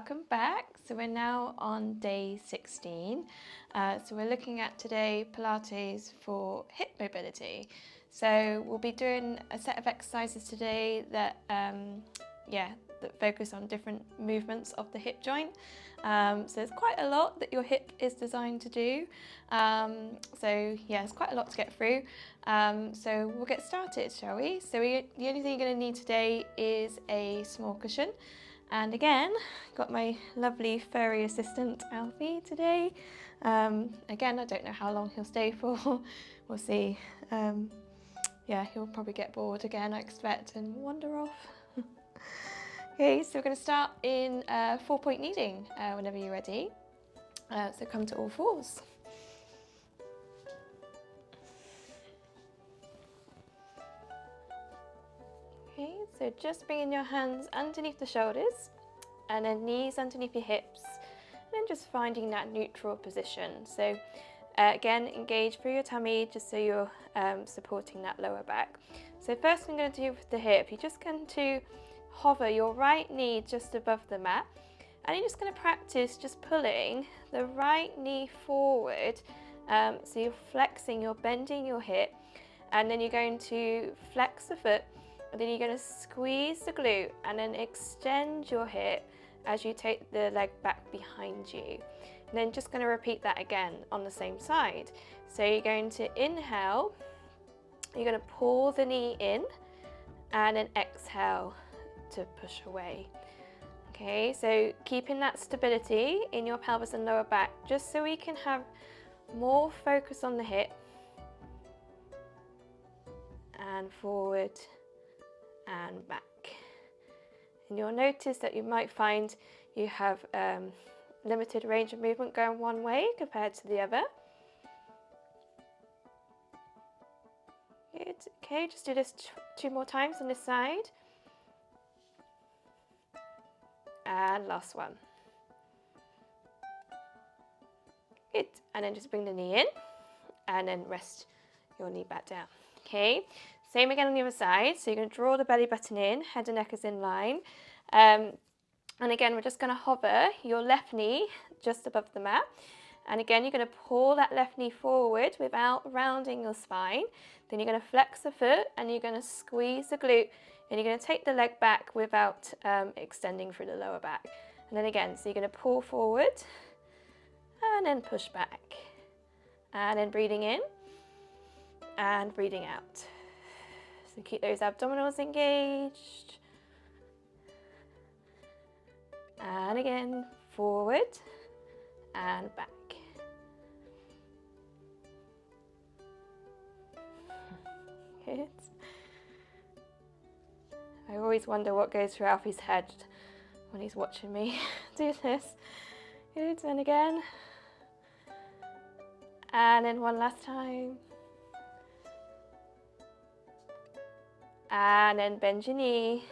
welcome back. So we're now on day 16. So we're looking at today Pilates for hip mobility. So we'll be doing a set of exercises today that that focus on different movements of the hip joint. So there's quite a lot that your hip is designed to do. It's quite a lot to get through. So we'll get started, shall we? So the only thing you're going to need today is a small cushion. And again, got my lovely furry assistant Alfie today. Again, I don't know how long he'll stay for. We'll see. He'll probably get bored again, I expect, and wander off. Okay, so we're going to start in 4-point kneading whenever you're ready. So come to all fours. Okay, so just bringing your hands underneath the shoulders and then knees underneath your hips, and then just finding that neutral position. So again, engage through your tummy just so you're supporting that lower back. So first thing I'm going to do with the hip, you're just going to hover your right knee just above the mat, and you're just going to practice just pulling the right knee forward. So you're flexing, you're bending your hip, and then you're going to flex the foot, and then you're going to squeeze the glute and then extend your hip as you take the leg back behind you. And then just going to repeat that again on the same side. So you're going to inhale, you're going to pull the knee in, and then exhale to push away. Okay, so keeping that stability in your pelvis and lower back, just so we can have more focus on the hip, and forward and back. And you'll notice that you might find you have limited range of movement going one way compared to the other. Good. Okay, just do this 2 more times on this side. And last one. Good. And then just bring the knee in and then rest your knee back down. Okay, same again on the other side. So you're going to draw the belly button in, head and neck is in line. And again, we're just going to hover your left knee just above the mat. And again, you're going to pull that left knee forward without rounding your spine. Then you're going to flex the foot and you're going to squeeze the glute, and you're going to take the leg back without extending through the lower back. And then again, so you're going to pull forward and then push back. And then breathing in and breathing out. So keep those abdominals engaged. And again, forward and back. Good. I always wonder what goes through Alfie's head when he's watching me do this. Good, and again. And then one last time. And then bend your knee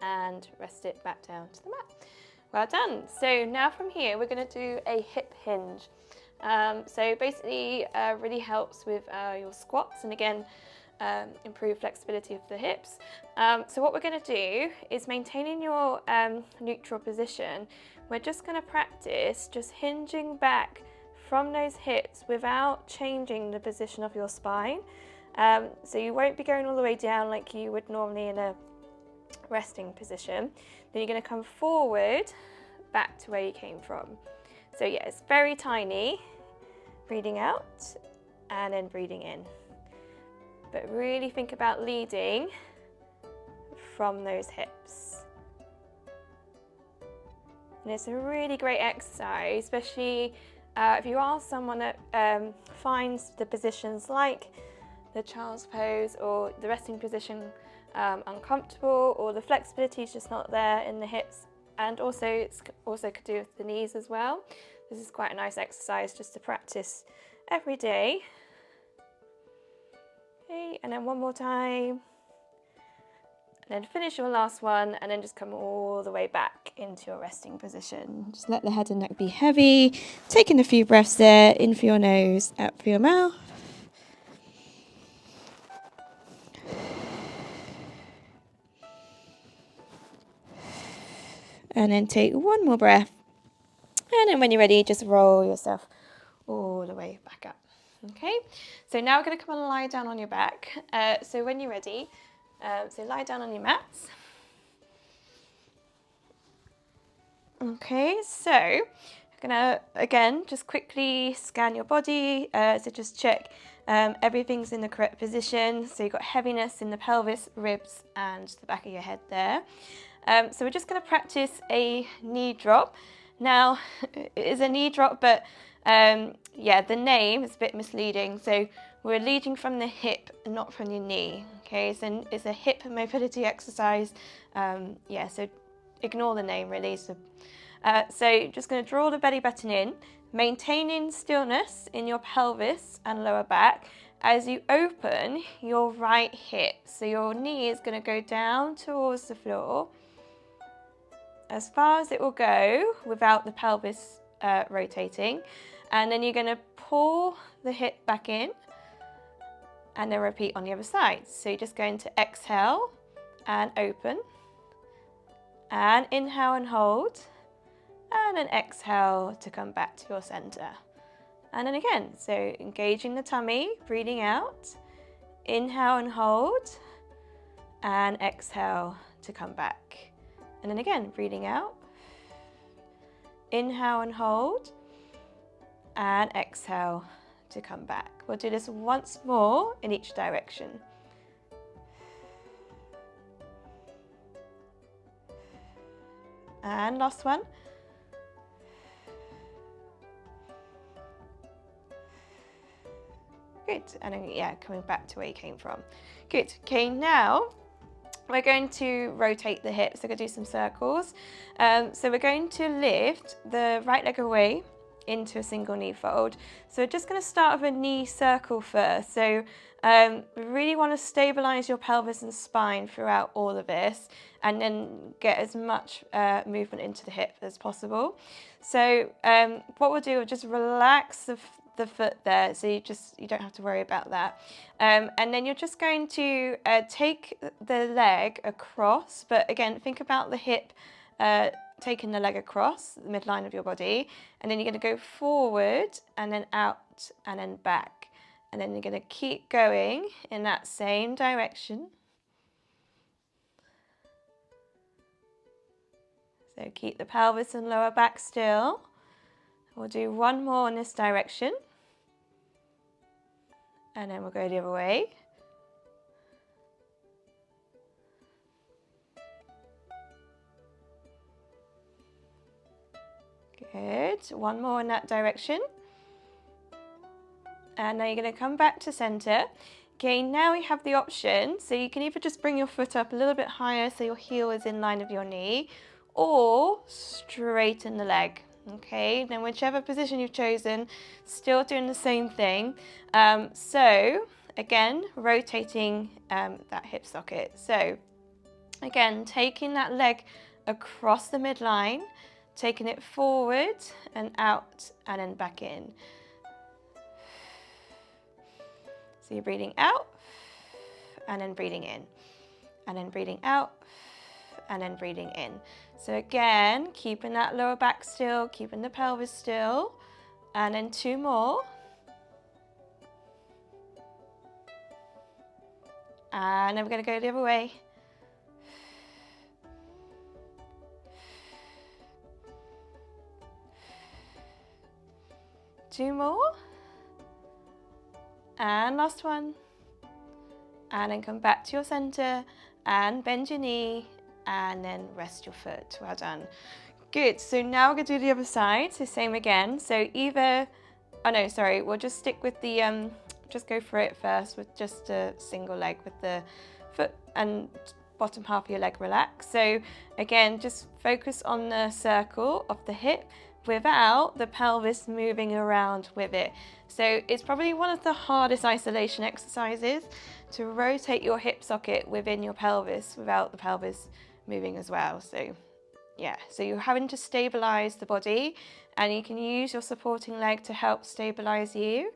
and rest it back down to the mat. Well done. So now from here, we're going to do a hip hinge. So basically really helps with your squats, and again, improve flexibility of the hips. So what we're going to do is, maintaining your neutral position, we're just going to practice just hinging back from those hips without changing the position of your spine. So you won't be going all the way down like you would normally in a resting position. Then you're going to come forward back to where you came from. So yeah, it's very tiny. Breathing out and then breathing in. But really think about leading from those hips. And it's a really great exercise, especially if you are someone that finds the positions like the child's pose or the resting position uncomfortable, or the flexibility is just not there in the hips, and also it's also could do with the knees as well. This is quite a nice exercise just to practice every day. Okay, and then one more time, and then finish your last one, and then just come all the way back into your resting position. Just let the head and neck be heavy, taking a few breaths there, in through your nose, out through your mouth. And then take one more breath And then when you're ready, just roll yourself all the way back up. Okay, so now we're going to come and lie down on your back. So when you're ready, so lie down on your mats. Okay, so I'm gonna again just quickly scan your body, so just check everything's in the correct position. So you've got heaviness in the pelvis, ribs, and the back of your head there. So we're just going to practice a knee drop. Now, it is a knee drop, but yeah, the name is a bit misleading. So we're leading from the hip, not from your knee. Okay, so it's a hip mobility exercise. Yeah, so ignore the name really. So just going to draw the belly button in, maintaining stillness in your pelvis and lower back as you open your right hip. So your knee is going to go down towards the floor as far as it will go without the pelvis rotating. And then you're going to pull the hip back in and then repeat on the other side. So you're just going to exhale and open and inhale and hold. And then exhale to come back to your center. And then again, so engaging the tummy, breathing out, inhale and hold, and exhale to come back. And then again, breathing out, inhale and hold, and exhale to come back. We'll do this once more in each direction. And last one. Good, and then, yeah, coming back to where you came from. Good, okay, now we're going to rotate the hips. So we're going to do some circles. So we're going to lift the right leg away into a single knee fold. So we're just going to start with a knee circle first. So we really want to stabilize your pelvis and spine throughout all of this, and then get as much movement into the hip as possible. So what we'll do, we'll just relax the foot there, so you don't have to worry about that. And then you're just going to take the leg across, but again, think about the hip taking the leg across the midline of your body, and then you're going to go forward and then out and then back. And then you're going to keep going in that same direction. So keep the pelvis and lower back still. We'll do one more in this direction. And then we'll go the other way. Good. One more in that direction. And now you're going to come back to center. Okay, now we have the option. So you can either just bring your foot up a little bit higher so your heel is in line with your knee, or straighten the leg. Okay, then whichever position you've chosen, still doing the same thing. So again, rotating that hip socket. So again, taking that leg across the midline, taking it forward and out and then back in. So you're breathing out and then breathing in, and then breathing out and then breathing in. So again, keeping that lower back still, keeping the pelvis still, and then two more. And then we're going to go the other way. Two more. And last one. And then come back to your center and bend your knee and then rest your foot. Well done. Good. So now we're going to do the other side. So same again. So either, oh no, sorry, we'll just stick with the, just go for it first with just a single leg with the foot and bottom half of your leg relaxed. So again, just focus on the circle of the hip without the pelvis moving around with it. So it's probably one of the hardest isolation exercises to rotate your hip socket within your pelvis without the pelvis moving as well. So yeah, so you're having to stabilize the body, and you can use your supporting leg to help stabilize you.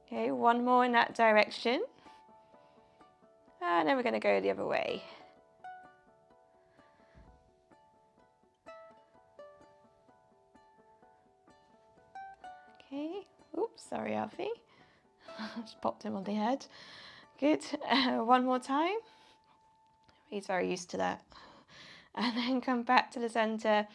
Okay, one more in that direction. And then we're going to go the other way. Okay, oops, sorry Alfie, just popped him on the head. Good, one more time. He's very used to that. And then come back to the center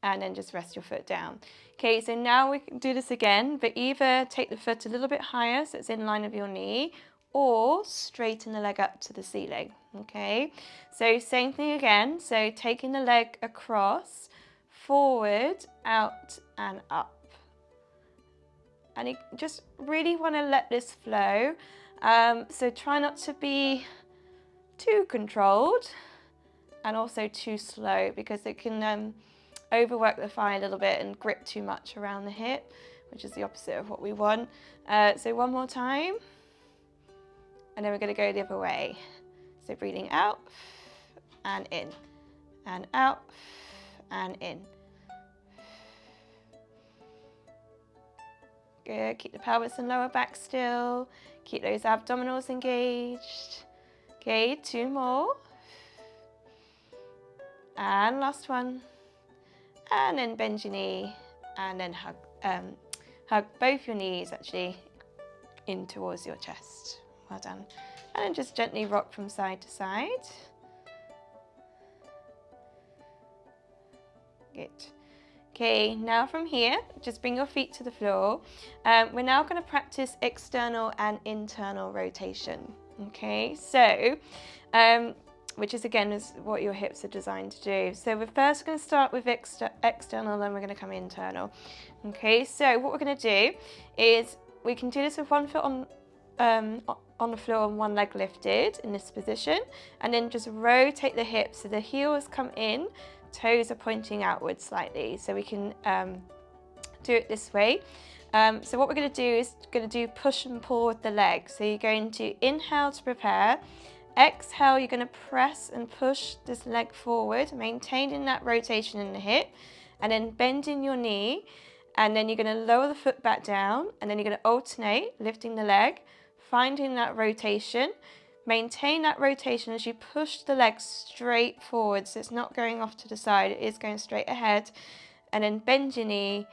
and then just rest your foot down. Okay, so now we can do this again, but either take the foot a little bit higher so it's in line with your knee, or straighten the leg up to the ceiling. Okay, so same thing again. So taking the leg across, forward, out and up. And you just really want to let this flow. So try not to be too controlled and also too slow, because it can overwork the thigh a little bit and grip too much around the hip, which is the opposite of what we want. So one more time, and then we're going to go the other way. So breathing out and in, and out and in. Good, keep the pelvis and lower back still. Keep those abdominals engaged. Okay, 2 more. And last one. And then bend your knee and then hug both your knees actually in towards your chest. Well done. And then just gently rock from side to side. Good. Okay, now from here, just bring your feet to the floor. We're now going to practice external and internal rotation. Okay, so, which is again is what your hips are designed to do. So we're first going to start with external, then we're going to come internal. Okay, so what we're going to do is we can do this with one foot on the floor and one leg lifted in this position, and then just rotate the hips so the heels come in, toes are pointing outwards slightly, so we can do it this way. So what we're going to do is push and pull with the legs. So you're going to inhale to prepare, exhale, you're going to press and push this leg forward, maintaining that rotation in the hip, and then bending your knee, and then you're going to lower the foot back down, and then you're going to alternate, lifting the leg, finding that rotation. Maintain that rotation as you push the leg straight forward, so it's not going off to the side, it is going straight ahead, and then bend your knee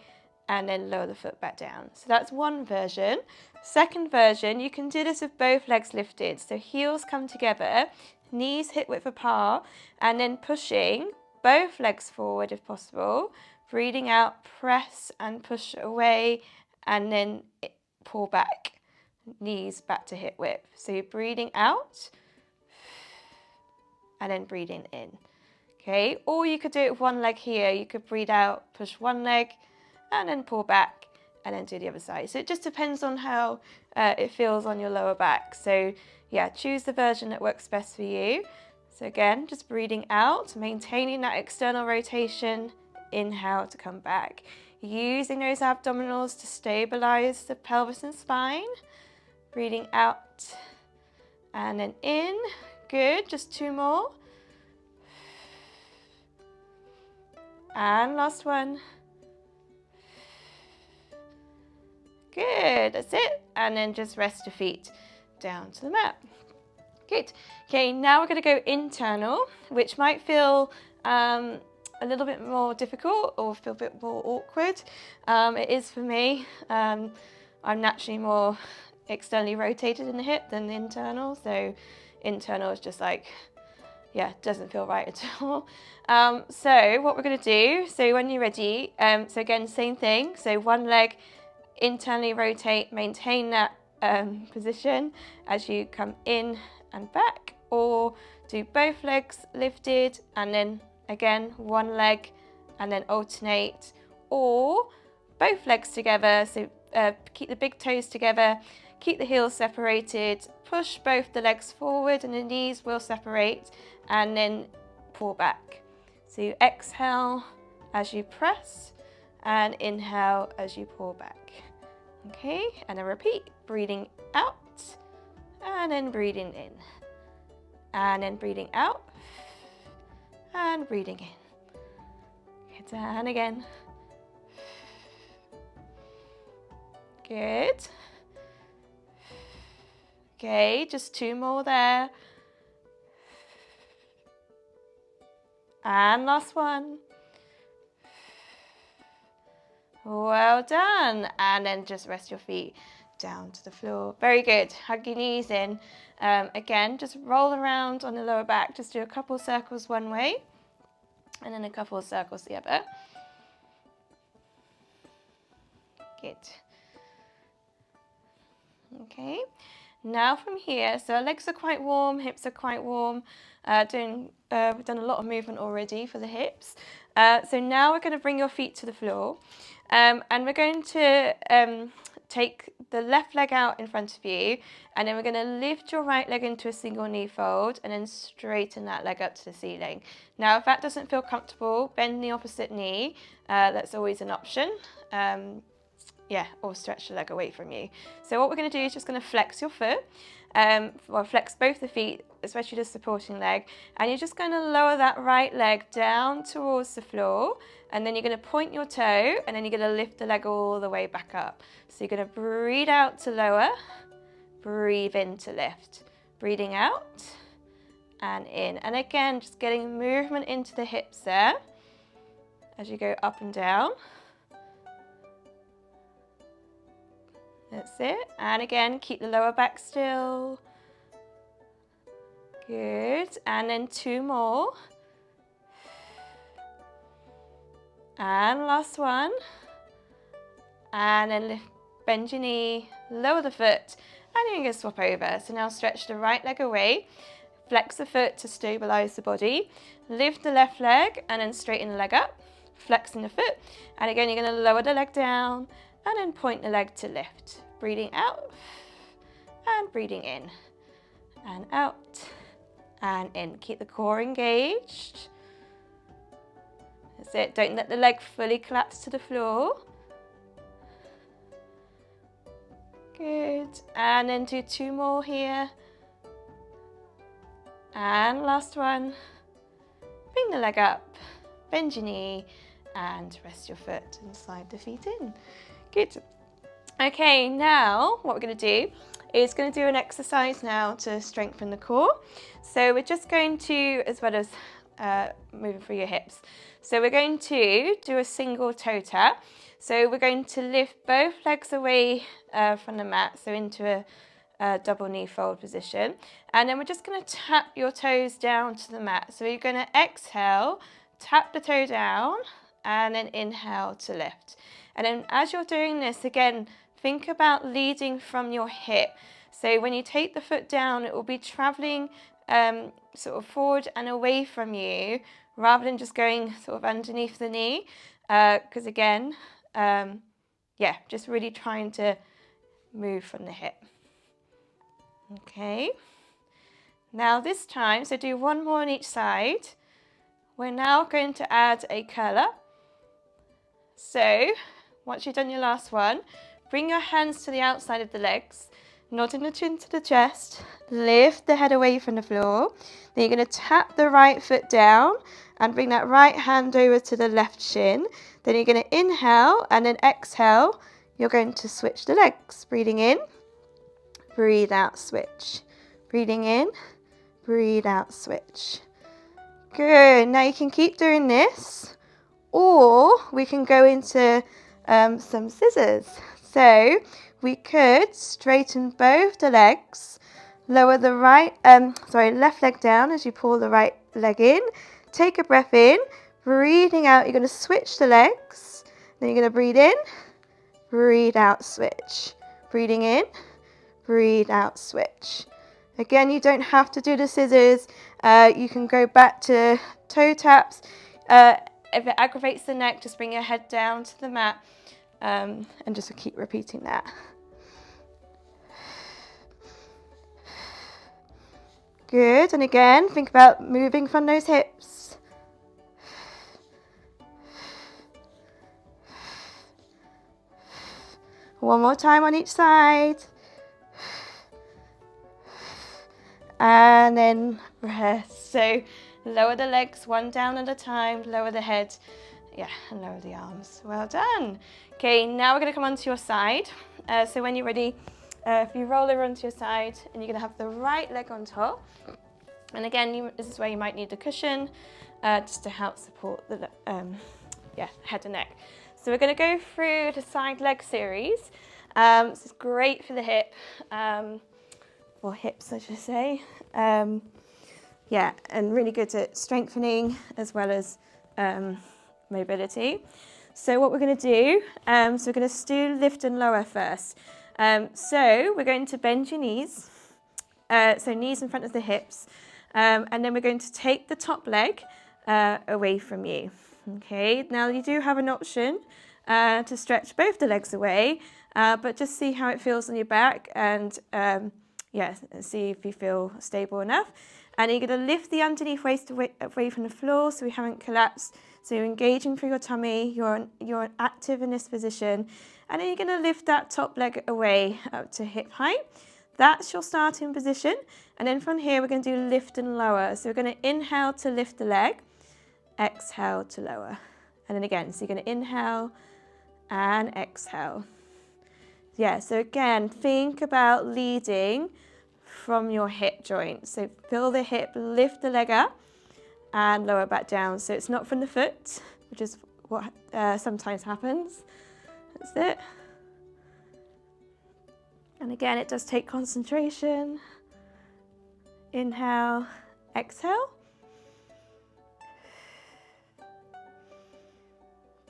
and then lower the foot back down. So that's one version. Second version, you can do this with both legs lifted, so heels come together, knees hip width apart, and then pushing both legs forward if possible, breathing out, press and push away, and then pull back. Knees back to hip width. So you're breathing out and then breathing in. Okay, or you could do it with one leg here. You could breathe out, push one leg and then pull back and then do the other side. So it just depends on how it feels on your lower back. So yeah, choose the version that works best for you. So again, just breathing out, maintaining that external rotation, inhale to come back. Using those abdominals to stabilize the pelvis and spine. Breathing out and then in. Good, just 2 more. And last one. Good, that's it. And then just rest your feet down to the mat. Good. Okay, now we're going to go internal, which might feel a little bit more difficult or feel a bit more awkward. It is for me. I'm naturally more externally rotated in the hip than the internal, so internal is just like, yeah, doesn't feel right at all. So what we're going to do, so when you're ready, so again, same thing, so one leg internally rotate, maintain that position as you come in and back, or do both legs lifted and then again one leg and then alternate, or both legs together, so keep the big toes together, keep the heels separated, push both the legs forward and the knees will separate, and then pull back. So you exhale as you press and inhale as you pull back. Okay, and then repeat, breathing out and then breathing in. And then breathing out and breathing in. Good, and again. Good. Okay, just 2 more there. And last one. Well done. And then just rest your feet down to the floor. Very good. Hug your knees in. Again, just roll around on the lower back. Just do a couple circles one way and then a couple of circles the other. Good. Okay. Now from here, so our legs are quite warm, hips are quite warm. We've done a lot of movement already for the hips. So now we're going to bring your feet to the floor, and we're going to take the left leg out in front of you, and then we're going to lift your right leg into a single knee fold and then straighten that leg up to the ceiling. Now if that doesn't feel comfortable, bend the opposite knee. That's always an option. Or stretch the leg away from you. So what we're going to do is just going to flex your foot, flex both the feet, especially the supporting leg, and you're just going to lower that right leg down towards the floor, and then you're going to point your toe, and then you're going to lift the leg all the way back up. So you're going to breathe out to lower, breathe in to lift, breathing out and in. And again, just getting movement into the hips there as you go up and down. That's it. And again, keep the lower back still. Good. And then 2 more. And last one. And then bend your knee, lower the foot, and you're going to swap over. So now stretch the right leg away. Flex the foot to stabilize the body. Lift the left leg and then straighten the leg up. Flexing the foot. And again, you're going to lower the leg down and then point the leg to lift. Breathing out and breathing in and out and in. Keep the core engaged. That's it. Don't let the leg fully collapse to the floor. Good. And then do 2 more here. And last one. Bring the leg up, bend your knee and rest your foot and slide the feet in. Good. Okay, now what we're going to do is going to do an exercise now to strengthen the core. So we're just going to, as well as moving through your hips, so we're going to do a single toe tap. So we're going to lift both legs away from the mat, so into a double knee fold position. And then we're just going to tap your toes down to the mat. So you're going to exhale, tap the toe down, and then inhale to lift. And then as you're doing this, again, think about leading from your hip. So when you take the foot down, it will be traveling sort of forward and away from you, rather than just going sort of underneath the knee. Because again, just really trying to move from the hip. Okay. Now this time, so do 1 more on each side. We're now going to add a curl up. So once you've done your last one, bring your hands to the outside of the legs, nodding the chin to the chest, lift the head away from the floor. Then you're going to tap the right foot down and bring that right hand over to the left shin. Then you're going to inhale and then exhale. You're going to switch the legs. Breathing in, breathe out, switch. Breathing in, breathe out, switch. Good. Now you can keep doing this, or we can go into some scissors. So we could straighten both the legs, lower the left leg down as you pull the right leg in. Take a breath in, breathing out. You're going to switch the legs. Then you're going to breathe in, breathe out, switch. Breathing in, breathe out, switch. Again, you don't have to do the scissors. You can go back to toe taps. If it aggravates the neck, just bring your head down to the mat and just keep repeating that. Good. And again, think about moving from those hips. One more time on each side. And then rest. So lower the legs one down at a time, lower the head, and lower the arms. Well done. Okay, now we're going to come onto your side. So when you're ready, if you roll over onto your side, and you're going to have the right leg on top. And again, this is where you might need a cushion, just to help support the head and neck. So we're going to go through the side leg series. This is great for the hip, or hips I should say. Yeah, and really good at strengthening as well as mobility. So what we're going to do, so we're going to do lift and lower first. So we're going to bend your knees, so knees in front of the hips, and then we're going to take the top leg away from you. Okay, now you do have an option to stretch both the legs away, but just see how it feels on your back and yeah, see if you feel stable enough. And you're going to lift the underneath waist away from the floor so we haven't collapsed. So you're engaging through your tummy, you're active in this position. And then you're going to lift that top leg away up to hip height. That's your starting position. And then from here, we're going to do lift and lower. So we're going to inhale to lift the leg, exhale to lower. And then again, so you're going to inhale and exhale. Yeah, so again, think about leading from your hip joint. So feel the hip, lift the leg up and lower back down. So it's not from the foot, which is what sometimes happens. That's it. And again, it does take concentration. Inhale, exhale.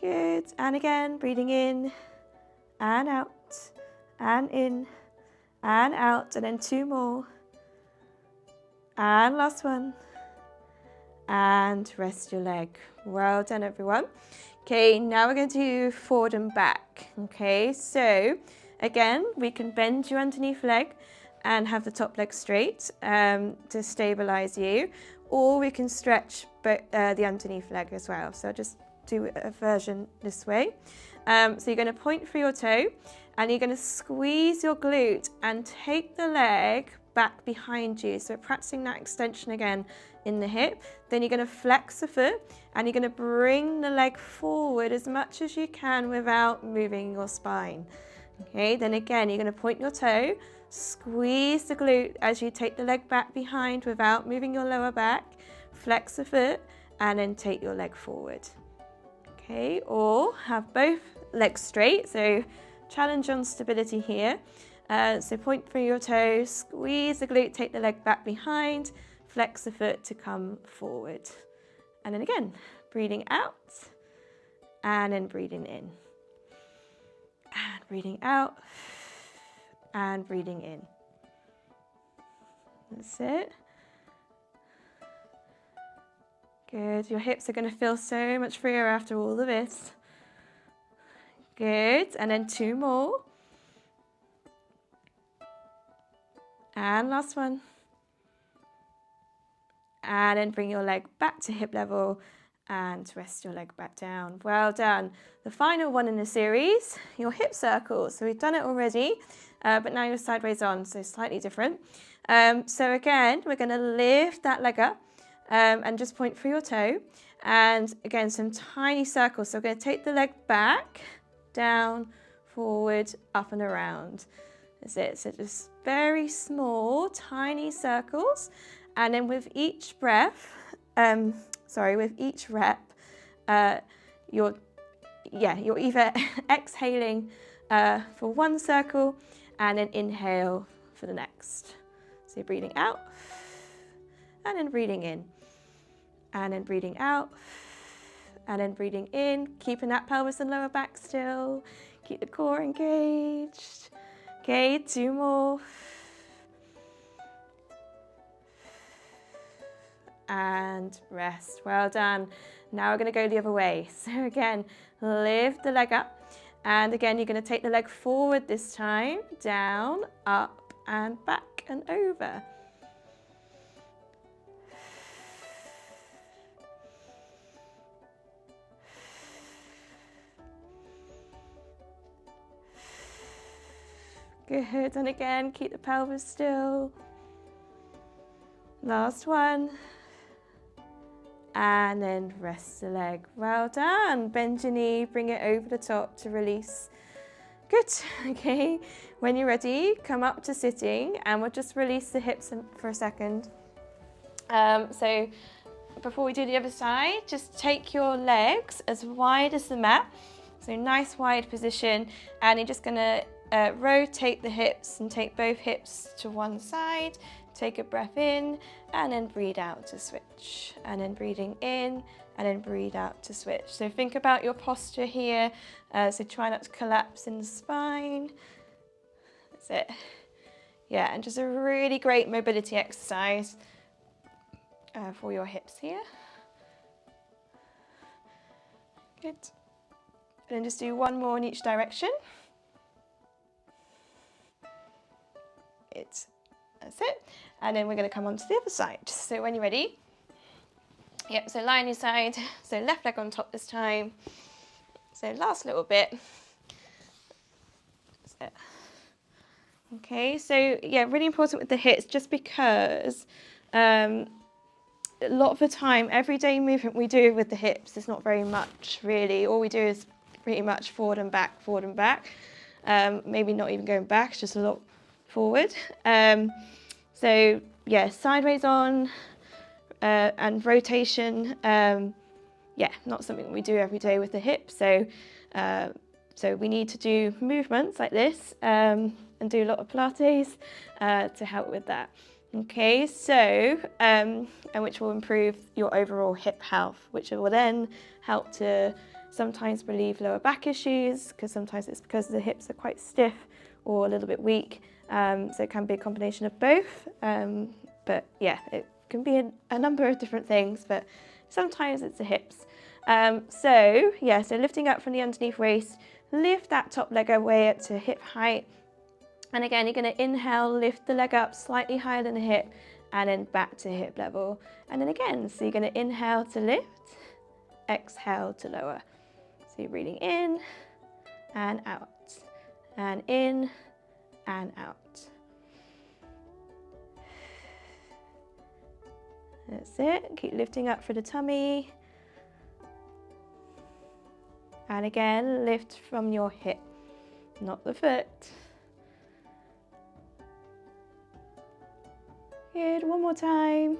Good. And again, breathing in and out and in and out, and then 2 more. And last one. And rest your leg. Well done, everyone. Okay, now we're going to do forward and back. Okay, so again, we can bend your underneath leg and have the top leg straight to stabilize you, or we can stretch the underneath leg as well. So I'll just do a version this way. So you're going to point through your toe and you're going to squeeze your glute and take the leg back behind you. So practicing that extension again in the hip. Then you're going to flex the foot and you're going to bring the leg forward as much as you can without moving your spine. Okay, then again, you're going to point your toe, squeeze the glute as you take the leg back behind without moving your lower back, flex the foot, and then take your leg forward. Okay, or have both legs straight, so challenge on stability here. So point through your toes, squeeze the glute, take the leg back behind, flex the foot to come forward. And then again, breathing out and then breathing in. And breathing out and breathing in. That's it. Good. Your hips are going to feel so much freer after all of this. Good. And then 2 more. And last one. And then bring your leg back to hip level and rest your leg back down. Well done. The final one in the series, your hip circles. So we've done it already, but now you're sideways on, so slightly different. So again, we're going to lift that leg up and just point through your toe. And again, some tiny circles. So we're going to take the leg back, down, forward, up and around. That's it. So just very small, tiny circles. And then with each breath, with each rep, you're either exhaling for one circle and then inhale for the next. So you're breathing out and then breathing in and then breathing out and then breathing in, keeping that pelvis and lower back still. Keep the core engaged. Okay, 2 more. And rest. Well done. Now we're going to go the other way. So again, lift the leg up. And again, you're going to take the leg forward this time, down, up, and back and over. Good. And again, keep the pelvis still. Last one. And then rest the leg. Well done. Bend your knee, bring it over the top to release. Good. Okay. When you're ready, come up to sitting and we'll just release the hips for a second. So before we do the other side, just take your legs as wide as the mat. So nice wide position, and you're just gonna rotate the hips and take both hips to one side. Take a breath in and then breathe out to switch, and then breathing in and then breathe out to switch. So think about your posture here. So try not to collapse in the spine. That's it. Yeah, and just a really great mobility exercise for your hips here. Good. And then just do one more in each direction. That's it. And then we're going to come on to the other side. So when you're ready, yep, so lie on your side. So left leg on top this time. So last little bit. That's it. Okay, so yeah, really important with the hips, just because a lot of the time, everyday movement we do with the hips is not very much really. All we do is pretty much forward and back, forward and back. Maybe not even going back, it's just a lot forward. So yeah, sideways on and rotation. Yeah, not something we do every day with the hips. So so we need to do movements like this and do a lot of Pilates to help with that. Okay, so and which will improve your overall hip health, which will then help to sometimes relieve lower back issues, because sometimes it's because the hips are quite stiff or a little bit weak. So it can be a combination of both. But yeah, it can be a number of different things, but sometimes it's the hips. So yeah, so lifting up from the underneath waist, lift that top leg away up to hip height. And again, you're going to inhale, lift the leg up slightly higher than the hip, and then back to hip level. And then again, so you're going to inhale to lift, exhale to lower. So you're breathing in and out, and in and out. That's it. Keep lifting up for the tummy. And again, lift from your hip, not the foot. Good, one more time.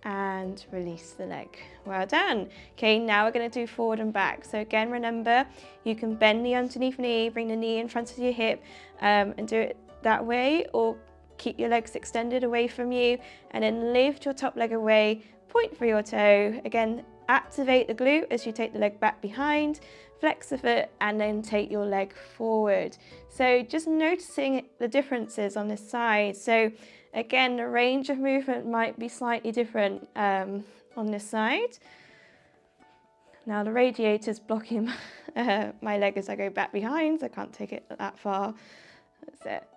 And release the leg. Well done. Okay, now we're going to do forward and back. So again, remember, you can bend the underneath knee, bring the knee in front of your hip and do it that way, or keep your legs extended away from you and then lift your top leg away, point for your toe. Again, activate the glute as you take the leg back behind, flex the foot and then take your leg forward. So just noticing the differences on this side. So again, the range of movement might be slightly different on this side. Now the radiator's blocking my leg as I go back behind, so I can't take it that far. That's it.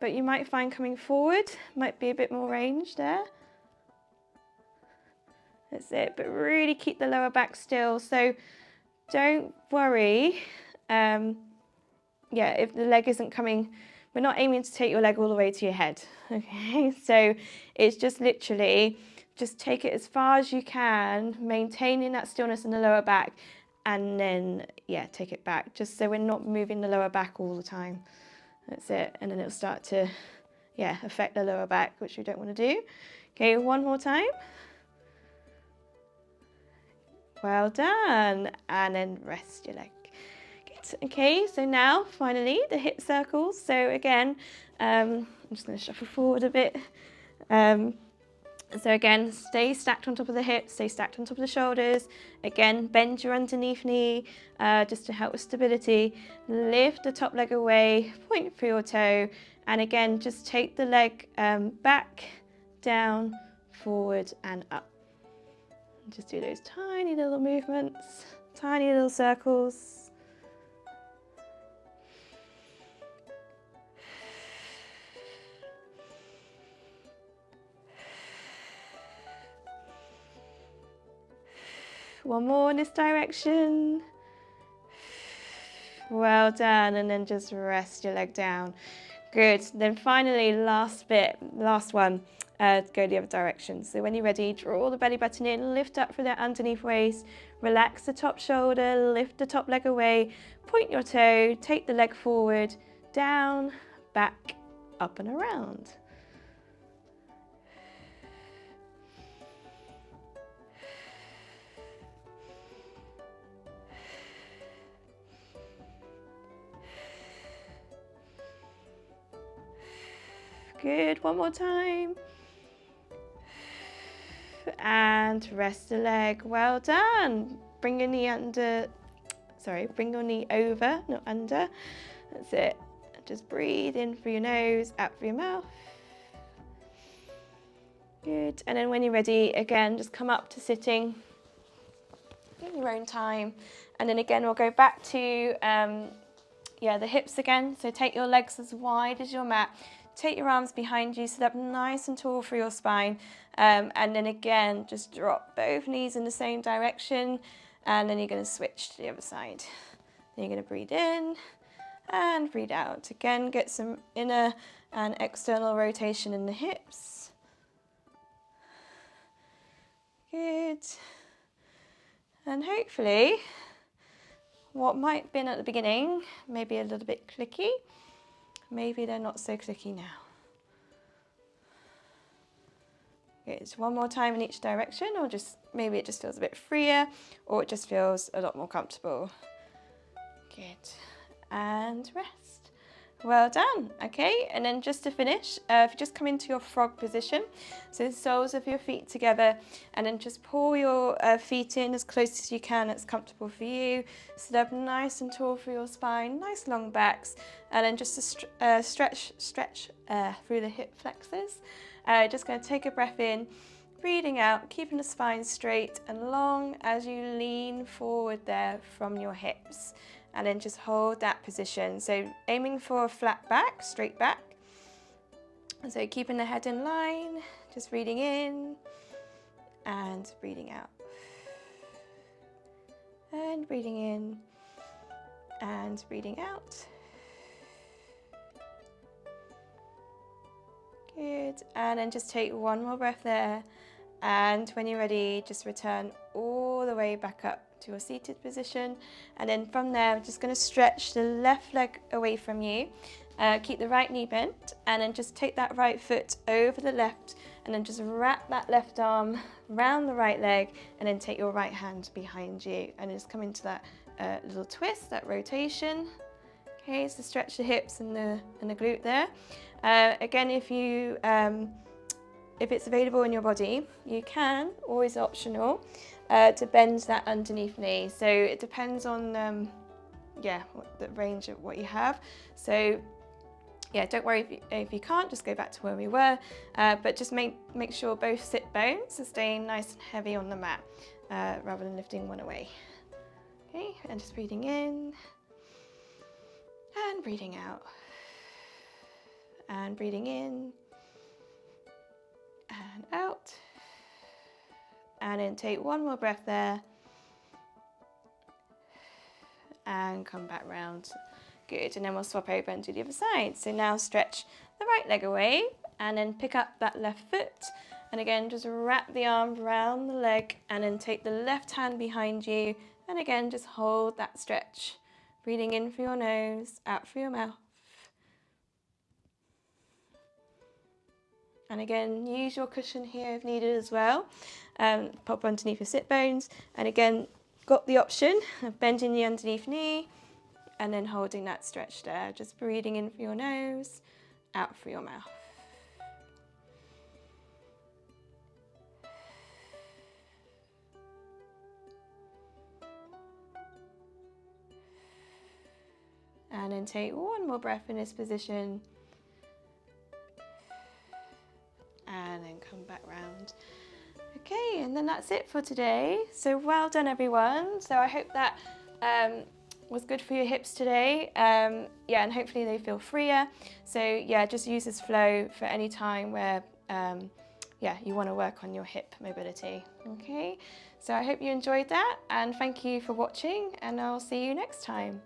But you might find coming forward might be a bit more range there. That's it, but really keep the lower back still. So don't worry, yeah, if the leg isn't coming, we're not aiming to take your leg all the way to your head, okay? So it's just literally, just take it as far as you can, maintaining that stillness in the lower back, and then, yeah, take it back, just so we're not moving the lower back all the time. That's it, and then it'll start to, yeah, affect the lower back, which we don't want to do. Okay, one more time. Well done, and then rest your leg. Good. Okay, so now finally the hip circles. So again, I'm just going to shuffle forward a bit. So again, stay stacked on top of the hips, stay stacked on top of the shoulders. Again, bend your underneath knee just to help with stability. Lift the top leg away, point for your toe, and again, just take the leg back, down, forward, and up. Just do those tiny little movements, tiny little circles. One more in this direction. Well done, and then just rest your leg down. Good, then finally, last bit, last one. Go the other direction. So when you're ready, draw the belly button in, lift up from that underneath waist, relax the top shoulder, lift the top leg away, point your toe, take the leg forward, down, back, up and around. Good, one more time. And rest the leg, well done. Bring your knee under, bring your knee over, not under. That's it. Just breathe in through your nose, out through your mouth. Good, and then when you're ready, again, just come up to sitting in your own time. And then again, we'll go back to, the hips again. So take your legs as wide as your mat. Take your arms behind you, sit up nice and tall for your spine. And then again, just drop both knees in the same direction. And then you're going to switch to the other side. Then you're going to breathe in and breathe out. Again, get some inner and external rotation in the hips. Good. And hopefully, what might have been at the beginning, maybe a little bit clicky, maybe they're not so clicky now. Good. One more time in each direction, or just maybe it just feels a bit freer, or it just feels a lot more comfortable. Good. And rest. Well done. Okay, and then just to finish, if you just come into your frog position, so the soles of your feet together, and then just pull your feet in as close as you can, that's comfortable for you. Sit up nice and tall for your spine, nice long backs, and then just to stretch through the hip flexors. Just going to take a breath in, breathing out, keeping the spine straight and long as you lean forward there from your hips. And then just hold that position. So aiming for a flat back, straight back. And so keeping the head in line, just breathing in and breathing out. And breathing in and breathing out. Good. And then just take one more breath there. And when you're ready, just return all the way back up to your seated position. And then from there, I'm just going to stretch the left leg away from you. Keep the right knee bent, and then just take that right foot over the left, and then just wrap that left arm around the right leg, and then take your right hand behind you, and just come into that little twist, that rotation. Okay, so stretch the hips and the glute there. Again, if it's available in your body, you can, always optional, to bend that underneath knee. So it depends on the range of what you have. So yeah, don't worry if you can't, just go back to where we were, but just make sure both sit bones are staying nice and heavy on the mat, rather than lifting one away. Okay, and just breathing in and breathing out, and breathing in and out, and then take one more breath there and come back round. Good, and then we'll swap over and do the other side. So now stretch the right leg away, and then pick up that left foot, and again just wrap the arm around the leg, and then take the left hand behind you, and again just hold that stretch, breathing in through your nose, out through your mouth. And again, use your cushion here if needed as well. Pop underneath your sit bones. And again, got the option of bending the underneath knee and then holding that stretch there. Just breathing in through your nose, out through your mouth. And then take one more breath in this position. And then come back round. Okay, and then that's it for today. So well done everyone. So I hope that was good for your hips today. And hopefully they feel freer. So yeah, just use this flow for any time where you want to work on your hip mobility. Okay, so I hope you enjoyed that, and thank you for watching, and I'll see you next time.